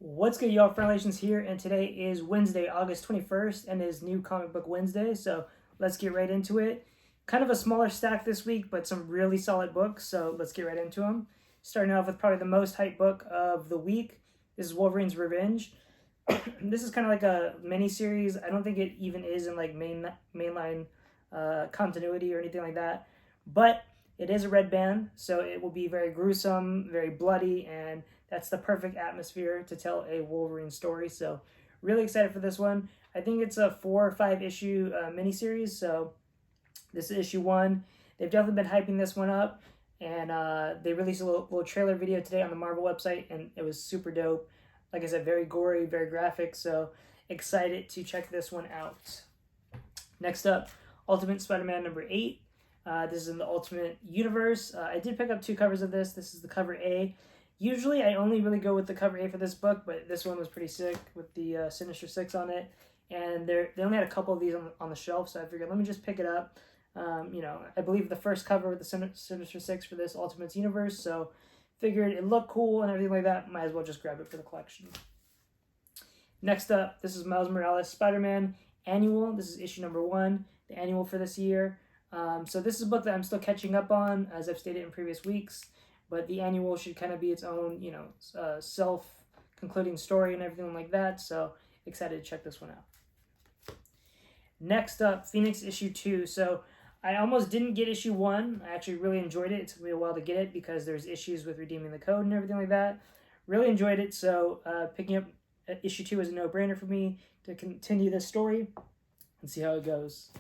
What's good, y'all? Franalations here, and today is Wednesday, August 21st, and is New Comic Book Wednesday, so let's get right into it. Kind of a smaller stack this week, but some really solid books, so let's get right into them. Starting off with probably the most hyped book of the week. This is Wolverine's Revenge. This is kind of like a mini-series. I don't think it even is in like mainline continuity or anything like that, but it is a red band, so it will be very gruesome, very bloody, and that's the perfect atmosphere to tell a Wolverine story. So really excited for this one. I think it's a 4 or 5 issue miniseries. So this is issue 1. They've definitely been hyping this one up. And they released a little trailer video today on the Marvel website. And it was super dope. Like I said, very gory, very graphic. So excited to check this one out. Next up, Ultimate Spiderman number 8. This is in the Ultimate Universe. I did pick up 2 covers of this. This is the cover A. Usually, I only really go with the cover A for this book, but this one was pretty sick with the Sinister Six on it. And they only had a couple of these on the shelf, so I figured, let me just pick it up. I believe the first cover with the Sinister Six for this Ultimates Universe, so figured it looked cool and everything like that. Might as well just grab it for the collection. Next up, this is Miles Morales Spider-Man Annual. This is issue number 1, the annual for this year. So this is a book that I'm still catching up on, as I've stated in previous weeks. But the annual should kind of be its own, self-concluding story and everything like that. So excited to check this one out. Next up, Phoenix issue 2. So I almost didn't get issue 1. I actually really enjoyed it. It took me a while to get it because there's issues with redeeming the code and everything like that. Really enjoyed it. So picking up issue 2 is a no-brainer for me to continue this story and see how it goes.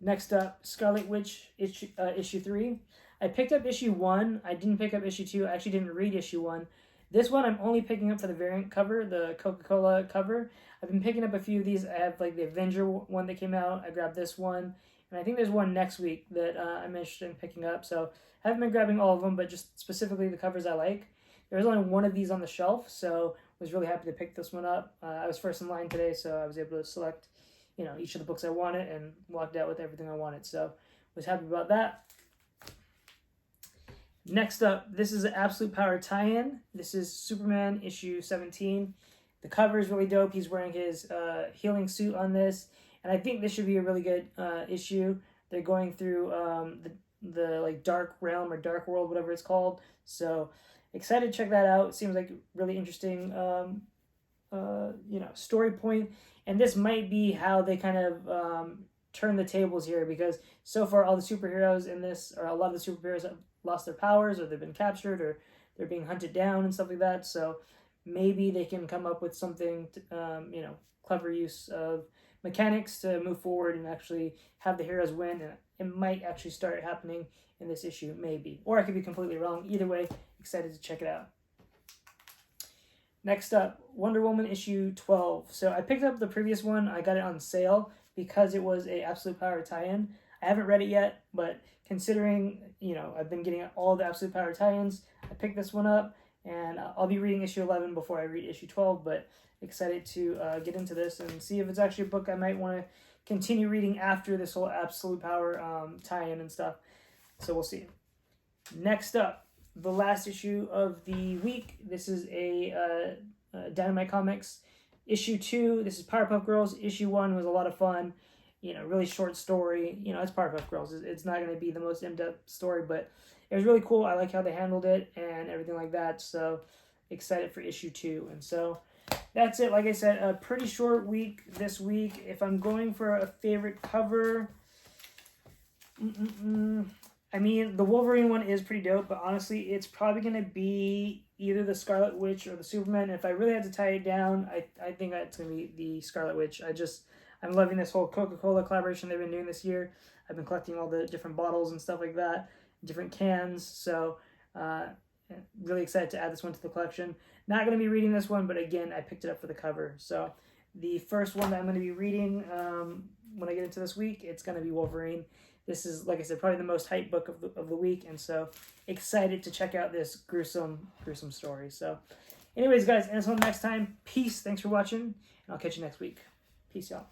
Next up, Scarlet Witch issue 3. I picked up issue 1. I didn't pick up issue 2. I actually didn't read issue 1. This one I'm only picking up for the variant cover, the Coca-Cola cover. I've been picking up a few of these. I have like the Avenger one that came out. I grabbed this one. And I think there's one next week that I'm interested in picking up. So I haven't been grabbing all of them, but just specifically the covers I like. There's only one of these on the shelf, so I was really happy to pick this one up. I was first in line today, so I was able to select each of the books I wanted and walked out with everything I wanted. So was happy about that. Next up, this is an Absolute Power tie-in. This is Superman issue 17. The cover is really dope. He's wearing his healing suit on this, and I think this should be a really good issue. They're going through the like dark realm or dark world, whatever it's called. So excited to check that out. It seems like really interesting, story point. And this might be how they kind of turn the tables here, because so far all the superheroes in this, or a lot of the superheroes, have lost their powers, or they've been captured, or they're being hunted down and stuff like that. So maybe they can come up with something, clever use of mechanics to move forward and actually have the heroes win. And it might actually start happening in this issue, maybe. Or I could be completely wrong. Either way, excited to check it out. Next up, Wonder Woman issue 12. So I picked up the previous one. I got it on sale because it was a Absolute Power tie-in. I haven't read it yet, but considering, I've been getting all the Absolute Power tie-ins, I picked this one up, and I'll be reading issue 11 before I read issue 12, but excited to get into this and see if it's actually a book I might want to continue reading after this whole Absolute Power tie-in and stuff. So we'll see. Next up, the last issue of the week. This is a Dynamite Comics issue 2. This is Powerpuff Girls. Issue 1 was a lot of fun. Really short story. It's Powerpuff Girls. It's not going to be the most in-depth story, but it was really cool. I like how they handled it and everything like that. So excited for issue 2. And so that's it. Like I said, a pretty short week this week. If I'm going for a favorite cover, I mean, the Wolverine one is pretty dope, but honestly, it's probably going to be either the Scarlet Witch or the Superman. If I really had to tie it down, I think it's going to be the Scarlet Witch. I'm loving this whole Coca-Cola collaboration they've been doing this year. I've been collecting all the different bottles and stuff like that, different cans, so really excited to add this one to the collection. Not going to be reading this one, but again, I picked it up for the cover. So the first one that I'm going to be reading when I get into this week, it's going to be Wolverine. This is, like I said, probably the most hyped book of the week, and so excited to check out this gruesome story. So anyways, guys, until next time, peace. Thanks for watching, and I'll catch you next week. Peace, y'all.